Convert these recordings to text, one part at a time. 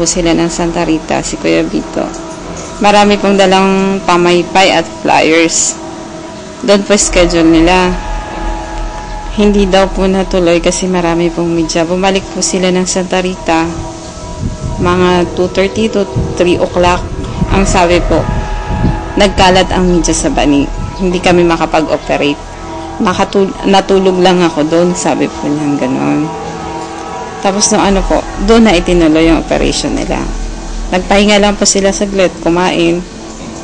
po sila ng Santa Rita, si Kuya Vito. Marami pong dalang pamaypay at flyers. Doon po schedule nila. Hindi daw po natuloy kasi marami pong media. Bumalik po sila ng Santa Rita mga 2:30 to 3 o'clock. Ang sabi po, nagkalat ang media sa Bani. Hindi kami makapag-operate. Natulog lang ako doon, sabi po niya gano'n. Tapos doon na itinuloy yung operation nila. Nagpahinga lang po sila saglit, kumain.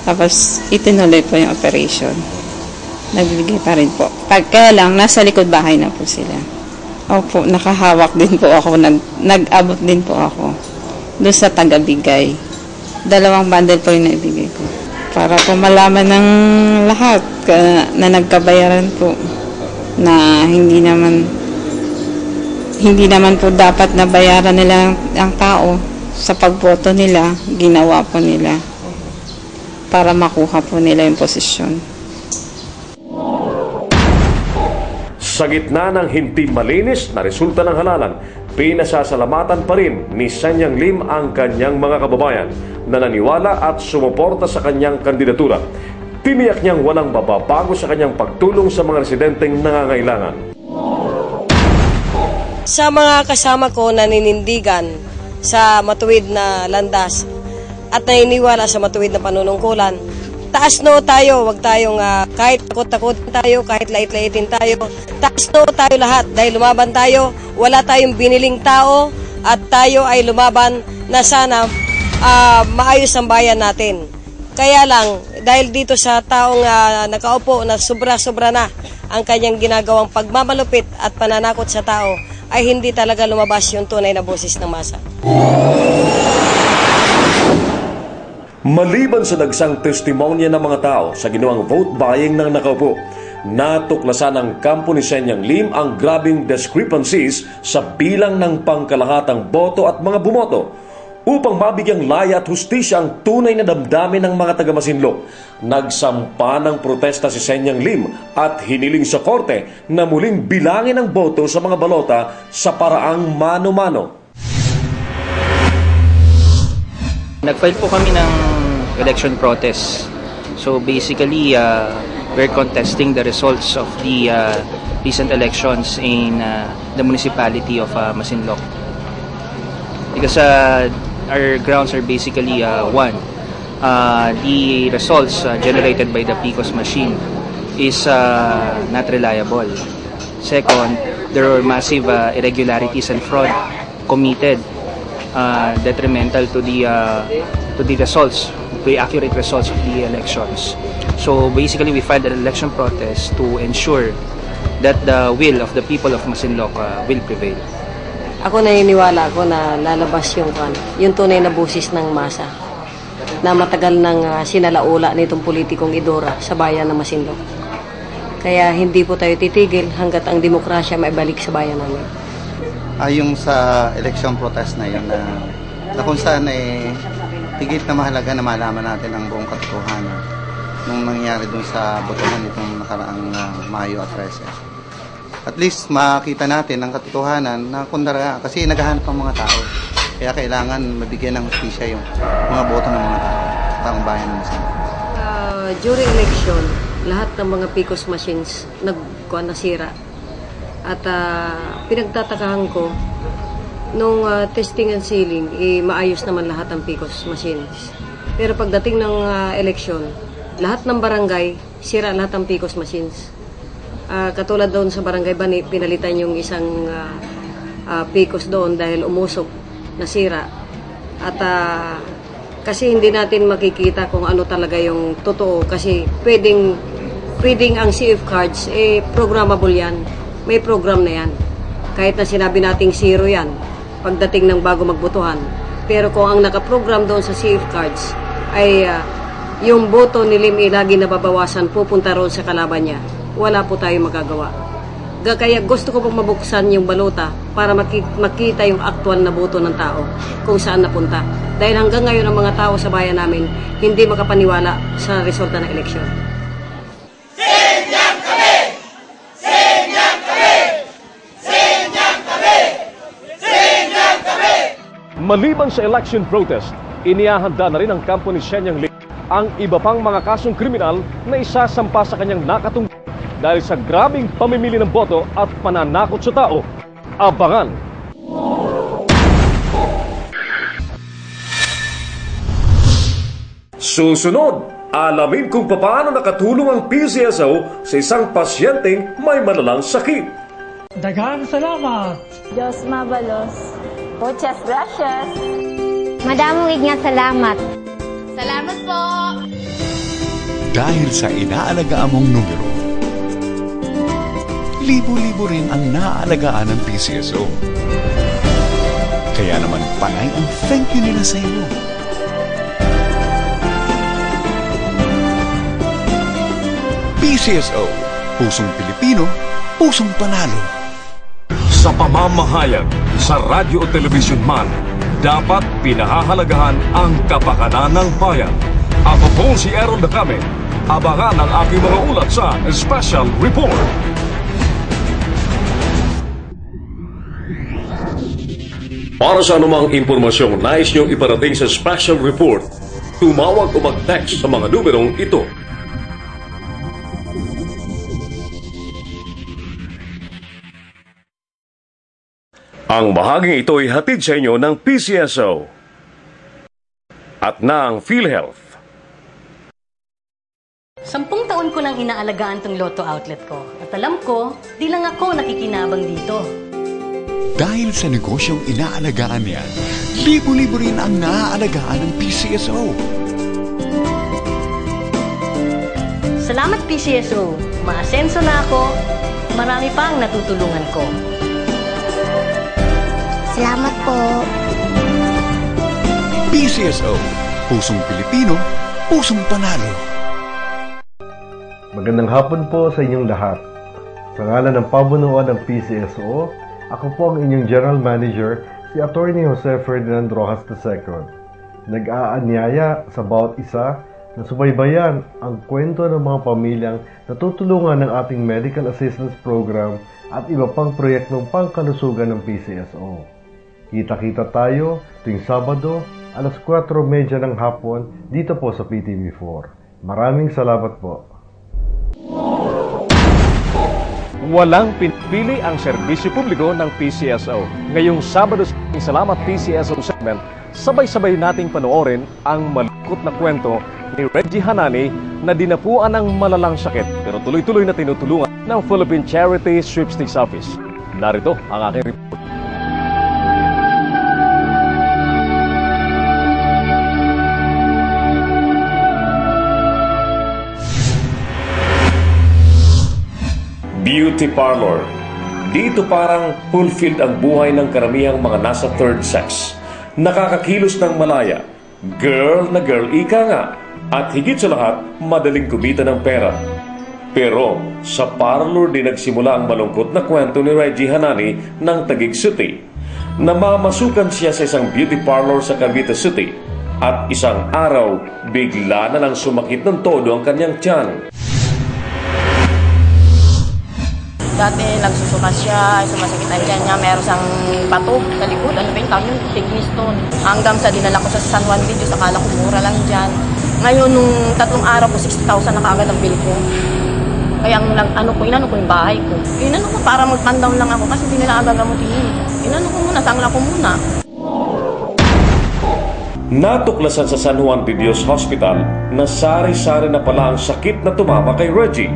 Tapos itinuloy po yung operation. Nagbibigay pa rin po. Kaya lang, nasa likod bahay na po sila. Opo, nakahawak din po ako. Nag-abot din po ako. Doon sa tagabigay. 2 bundle po yung naibigay ko. Para po malaman ng lahat na nagkabayaran po. Na hindi naman po dapat na bayaran nila ang tao. Sa pagboto nila, ginawa po nila para makuha po nila yung posisyon. Sa gitna ng hindi malinis na resulta ng halalan, pinasasalamatan pa rin ni Sanyang Lim ang kanyang mga kababayan na naniwala at sumuporta sa kanyang kandidatura. Tiniyak niyang walang mababago sa kanyang pagtulong sa mga residenteng nangangailangan. Sa mga kasama ko na ninindigan sa matuwid na landas at naniniwala sa matuwid na panunungkulan, taas no tayo, wag tayong kahit takot-takot tayo, kahit lait-laitin tayo, taas no tayo lahat dahil lumaban tayo, wala tayong biniling tao at tayo ay lumaban na sana maayos ang bayan natin. Kaya lang, dahil dito sa taong nakaupo na sobra-sobra na ang kanyang ginagawang pagmamalupit at pananakot sa tao, ay hindi talaga lumabas yung tunay na boses ng masa. Maliban sa dagsang testimonya ng mga tao sa ginawang vote buying ng nakaupo, natuklasan ng kampo ni Sanyang Lim ang grabing discrepancies sa bilang ng pangkalahatang boto at mga bumoto. Upang mabigyang laya at hustisya ang tunay na damdamin ng mga taga-Masinloc, nagsampa ng protesta si Sanyang Lim at hiniling sa korte na muling bilangin ang boto sa mga balota sa paraang mano-mano. Nag-file po kami ng election protest. So basically, we're contesting the results of the recent elections in the municipality of Masinloc. Because our grounds are basically one, the results generated by the PCOS machine is not reliable. Second, there were massive irregularities and fraud committed, detrimental to the results, the accurate results of the elections. So basically, we filed an election protest to ensure that the will of the people of Masinloc will prevail. Ako naniniwala ako na lalabas yung tunay na busis ng masa na matagal nang sinalaula nitong politikong idora sa bayan ng Masinloc. Kaya hindi po tayo titigil hanggat ang demokrasya maibalik sa bayan namin. Yung sa election protest na yun na kung saan higit na mahalaga na malaman natin ang buong katotohanan nung nangyari dun sa botohan nitong nakaraang Mayo at 13. At least makita natin ang katotohanan na kundara kasi naghahanap ang mga tao. Kaya kailangan mabigyan ng hustisya yung mga boto ng mga tao, taong-bayan ng Masinloc. During election, lahat ng mga PCOS machines nasira. At pinagtatakahan ko, nung testing and sealing, maayos naman lahat ng PCOS machines. Pero pagdating ng election, lahat ng barangay, sira lahat ng PCOS machines. Katulad doon sa Barangay Bani, pinalitan yung isang PCOS doon dahil umusok, nasira. At kasi hindi natin makikita kung ano talaga yung totoo kasi pwedeng ang CF cards, programmable yan. May program na yan. Kahit na sinabi nating 0 yan, pagdating ng bago magbotohan. Pero kung ang nakaprogram doon sa CF cards ay yung boto ni Lim lagi nababawasan, pupunta roon sa kalaban niya. Wala po tayong magagawa. Kaya gusto ko pong mabuksan yung balota para makita yung aktual na boto ng tao kung saan napunta. Dahil hanggang ngayon ang mga tao sa bayan namin hindi makapaniwala sa resulta ng eleksyon. Senyang kami! Senyang kami! Senyang kami! Senyang kami! Maliban sa election protest, inihahanda na rin ng kampo ni Shenyang Lim ang iba pang mga kasong kriminal na isasampa sa kanyang nakatungkol dahil sa grabing pamimili ng boto at pananakot sa tao. Abangan! Susunod, alamin kung paano nakatulong ang PCSO sa isang pasyenteng may malalang sakit. Daghang salamat! Diyos mabalos. Muchas gracias. Madamong ignat salamat. Salamat po. Dahil sa inaalagaan mong numero, libo-libo rin ang naaalagaan ng PCSO. Kaya naman panay ang thank you nila sa iyo. PCSO, pusong Pilipino, pusong panalo. Sa pamamahayag, sa radyo o telebisyon man, dapat pinahahalagahan ang kapakanan ng bayan. Ako po si Errol Dacame. Abangan ang aking mga ulat sa Special Report. Para sa anumang impormasyong nais niyong iparating sa Special Report, tumawag o mag-text sa mga numerong ito. Ang bahaging ito ay hatid sa inyo ng PCSO at ng PhilHealth. 10 taon ko nang inaalagaan tong Lotto outlet ko. At alam ko, di lang ako nakikinabang dito. Dahil sa negosyong inaalagaan niyan, libo-libo rin ang naaalagaan ng PCSO. Salamat PCSO. Maasenso na ako. Marami pang natutulungan ko. Salamat po. PCSO, pusong Pilipino, pusong panalo. Magandang hapon po sa inyong lahat. Sa ngalan ng pabunuan ng PCSO, ako po ang inyong General Manager, si Attorney Jose Ferdinand Rojas II. Nag-aanyaya sa bawat isa na subaybayan ang kwento ng mga pamilyang natutulungan ng ating Medical Assistance Program at iba pang proyektong pangkalusugan ng PCSO. Kita-kita tayo tuwing Sabado, alas 4:30 ng hapon dito po sa PTV4. Maraming salamat po. Walang pinipili ang serbisyo publiko ng PCSO. Ngayong Sabado sa Salamat PCSO segment, sabay-sabay nating panoorin ang malungkot na kwento ni Reggie Hanani na dinapuan ng malalang sakit pero tuloy-tuloy na tinutulungan ng Philippine Charity Sweepstakes Office. Narito ang aking report. Beauty parlor. Dito parang fulfilled ang buhay ng karamihang mga nasa third sex. Nakakakilos ng malaya. Girl na girl, ika nga. At higit sa lahat, madaling kumita ng pera. Pero sa parlor din nagsimula ang malungkot na kwento ni Reggie Hanani ng Taguig City. Namamasukan siya sa isang beauty parlor sa Cavite City. At isang araw, bigla na lang sumakit ng todo ang kanyang tiyan. Dati nagsusuka siya, sumasakit ang tiyan niya, meron siyang pato sa likod. Ano ba yung tawag yung tignis doon? Hanggang sa dinala ko sa San Juan Videos, akala ko mura lang dyan. Ngayon, nung 3 araw ko, 60,000 na kaagad ang bill ko. Kaya inano ko yung bahay ko. Inano ko para mag-pandown lang ako kasi hindi nila agagamutin. Inano ko muna, sangla ko muna. Natuklasan sa San Juan Videos Hospital na sari-sari na pala ang sakit na tumama kay Reggie.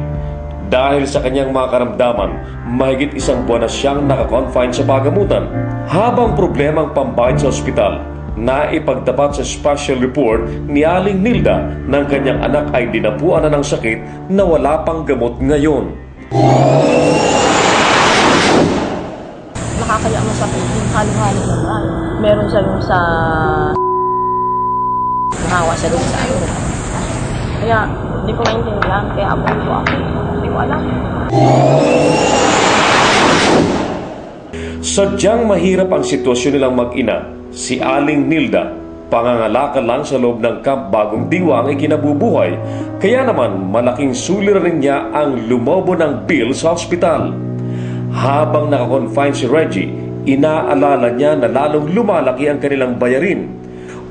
Dahil sa kanyang mga karamdaman, mahigit 1 buwan na siyang nakakonfine sa pagamutan. Habang problema ang pambayad sa ospital, naipagtapat sa special report ni Aling Nilda ng kanyang anak ay dinapuan na ng sakit na wala pang gamot ngayon. Nakakaya mo sa yung halo-halo naman. Meron siya yung sa... Nahawa siya doon sa ano. Kaya, hindi ko maintindihan. Kaya abot ko ako. Hindi ko alam. Sadyang mahirap ang sitwasyon nilang mag-ina. Si Aling Nilda, pangangalakal lang sa loob ng Camp Bagong Diwa ang ikinabubuhay. Kaya naman, malaking suliranin niya ang lumobo ng bill sa ospital. Habang nakakonfine si Reggie, inaalala niya na lalong lumalaki ang kanilang bayarin.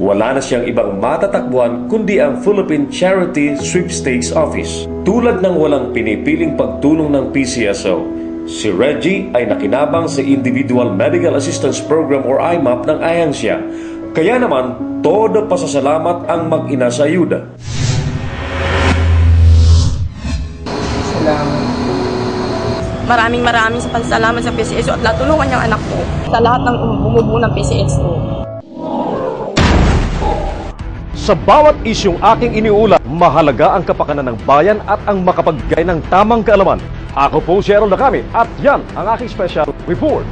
Wala na siyang ibang matatakbuhan kundi ang Philippine Charity Sweepstakes Office. Tulad ng walang pinipiling pagtulong ng PCSO, si Reggie ay nakinabang sa Individual Medical Assistance Program or IMAP ng Ayansia. Kaya naman, todo pasasalamat ang mag-ina sa ayuda. Maraming salamat sa PCSO at tulungan niyang anak ko sa lahat ng bumubuo ng PCSO. Sa bawat isyong aking iniulat, mahalaga ang kapakanan ng bayan at ang makapagbigay ng tamang kaalaman. Ako po si Errol Nakami at yan ang aking special report.